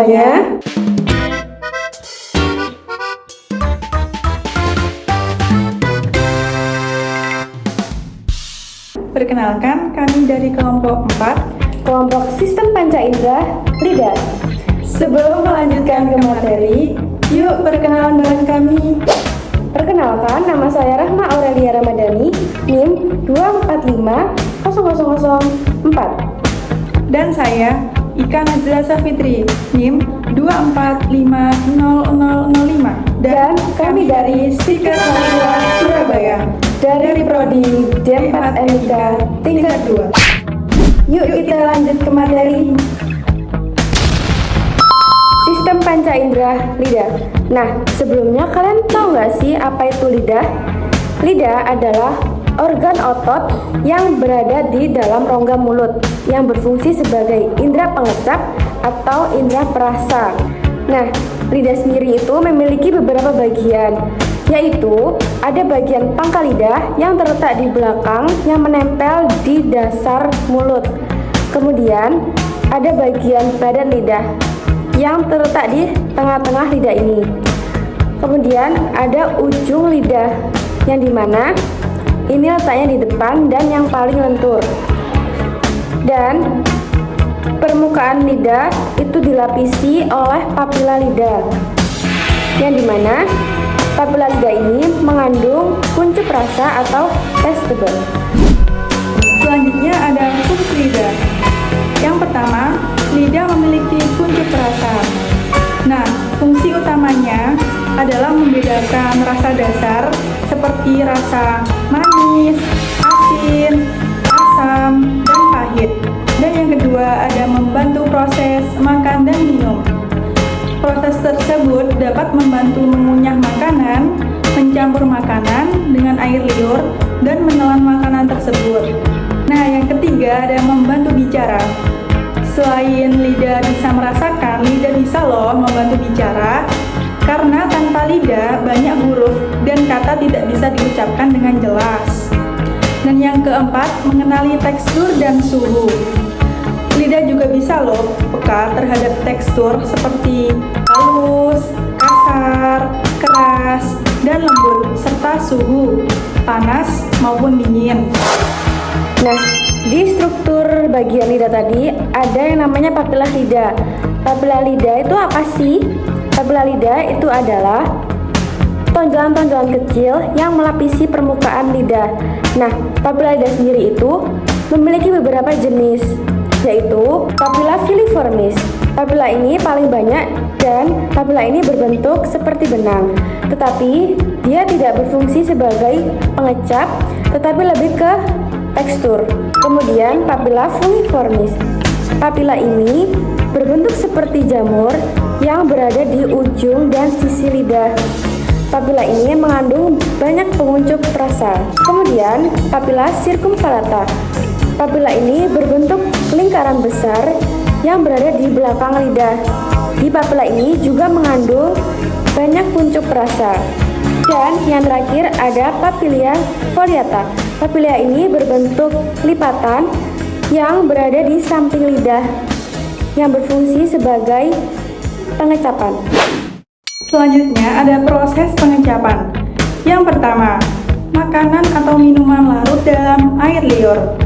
semuanya. Perkenalkan, kami dari kelompok 4, Kelompok Sistem Panca Indera, LIDA. Sebelum melanjutkan ke materi, yuk perkenalan bareng kami. Perkenalkan, nama saya Rahma Aurelia Ramadhani, NIM 2450004. Dan saya, Ika Nazila Safitri, NIM 2450005. Dan kami dari Stikes Surabaya, dari Prodi D4 MIK tingkat 2. Yuk kita lanjut ke materi. Sistem Panca Indera, LIDA. Nah, sebelumnya kalian tahu nggak sih apa itu lidah? Lidah adalah organ otot yang berada di dalam rongga mulut yang berfungsi sebagai indera pengecap atau indera perasa. Nah, lidah sendiri itu memiliki beberapa bagian, yaitu ada bagian pangkal lidah yang terletak di belakang yang menempel di dasar mulut. Kemudian ada bagian badan lidah yang terletak di tengah-tengah lidah ini. Kemudian ada ujung lidah yang dimana ini letaknya di depan dan yang paling lentur. Dan permukaan lidah itu dilapisi oleh papila lidah yang dimana papila lidah ini mengandung kuncup rasa atau vestibular. Selanjutnya ada fungsi lidah. Yang pertama, lidah memiliki kuncup rasa. Nah, fungsi utamanya adalah membedakan rasa dasar seperti rasa manis, asin, asam, dan pahit. Dan yang kedua ada membantu proses makan dan minum. Proses tersebut dapat membantu mengunyah makanan, mencampur makanan dengan air liur, dan menelan makanan tersebut. Nah, yang ketiga ada membantu bicara. Selain lidah bisa merasakan, lidah bisa loh membantu bicara, karena tanpa lidah banyak huruf dan kata tidak bisa diucapkan dengan jelas. Dan yang keempat, mengenali tekstur dan suhu. Lidah juga bisa loh peka terhadap tekstur seperti halus, kasar, keras, dan lembut, serta suhu, panas maupun dingin. Nah, di struktur bagian lidah tadi ada yang namanya papila lidah. Papila lidah itu apa sih? Papila lidah itu adalah tonjolan-tonjolan kecil yang melapisi permukaan lidah. Nah, papila lidah sendiri itu memiliki beberapa jenis, yaitu papila filiformis. Papila ini paling banyak dan papila ini berbentuk seperti benang, tetapi dia tidak berfungsi sebagai pengecap, tetapi lebih ke tekstur. Kemudian papila fungiformis. Papila ini berbentuk seperti jamur yang berada di ujung dan sisi lidah. Papila ini mengandung banyak penguncup rasa. Kemudian papila circumvallata. Papila ini berbentuk lingkaran besar yang berada di belakang lidah. Di papila ini juga mengandung banyak kuncup rasa. Dan yang terakhir ada papilla foliata. Papilla ini berbentuk lipatan yang berada di samping lidah yang berfungsi sebagai pengecapan. Selanjutnya ada proses pengecapan. Yang pertama, makanan atau minuman larut dalam air liur.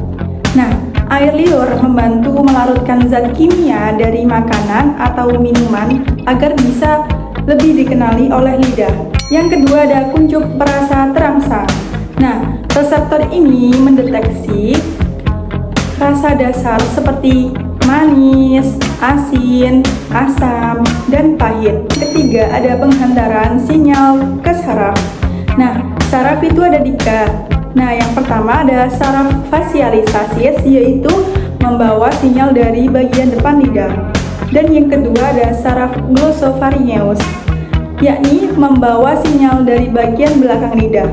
Nah, air liur membantu melarutkan zat kimia dari makanan atau minuman agar bisa lebih dikenali oleh lidah. Yang kedua ada kuncup perasa terangsang. Nah, reseptor ini mendeteksi rasa dasar seperti manis, asin, asam, dan pahit. Ketiga ada penghantaran sinyal ke saraf. Nah, saraf itu ada 3. Nah, yang pertama ada saraf facialisasis, yaitu membawa sinyal dari bagian depan lidah. Dan yang kedua ada saraf glossopharyngeus, yakni membawa sinyal dari bagian belakang lidah.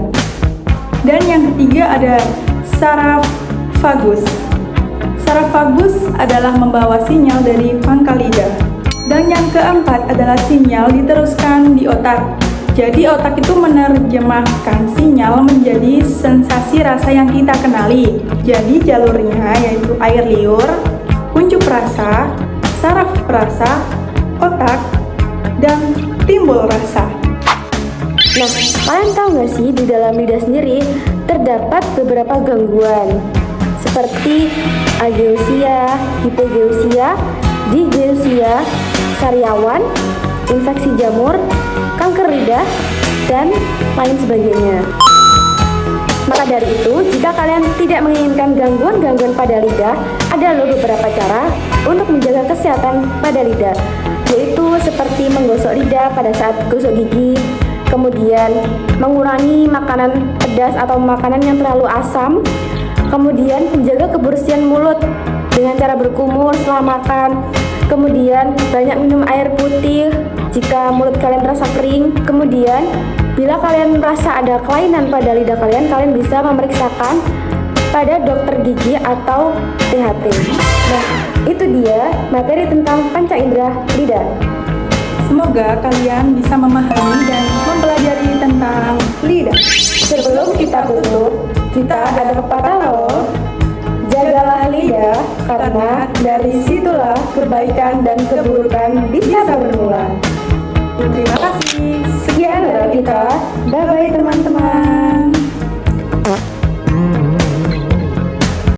Dan yang ketiga ada saraf vagus. Saraf vagus adalah membawa sinyal dari pangkal lidah. Dan yang keempat adalah sinyal diteruskan di otak. Jadi otak itu menerjemahkan sinyal menjadi sensasi rasa yang kita kenali. Jadi jalurnya yaitu air liur, kuncup rasa, saraf perasa, otak, dan timbul rasa. Nah, kalian tahu nggak sih di dalam lidah sendiri terdapat beberapa gangguan seperti ageusia, hipogeusia, digeusia, sariawan, infeksi jamur, kanker lidah, dan lain sebagainya. Maka dari itu, jika kalian tidak menginginkan gangguan-gangguan pada lidah, ada loh beberapa cara untuk menjaga kesehatan pada lidah, yaitu seperti menggosok lidah pada saat gosok gigi, kemudian mengurangi makanan pedas atau makanan yang terlalu asam, kemudian menjaga kebersihan mulut dengan cara berkumur setelah makan, kemudian banyak minum air putih jika mulut kalian terasa kering, kemudian bila kalian merasa ada kelainan pada lidah kalian, kalian bisa memeriksakan pada dokter gigi atau THT. Nah, itu dia materi tentang panca indera lidah. Semoga kalian bisa memahami dan mempelajari tentang lidah. Sebelum kita tutup, kita ada pepatah loh. Jagalah lidah, karena dari situlah kebaikan dan keburukan bisa bermula. Terima kasih. Sekian dari kita.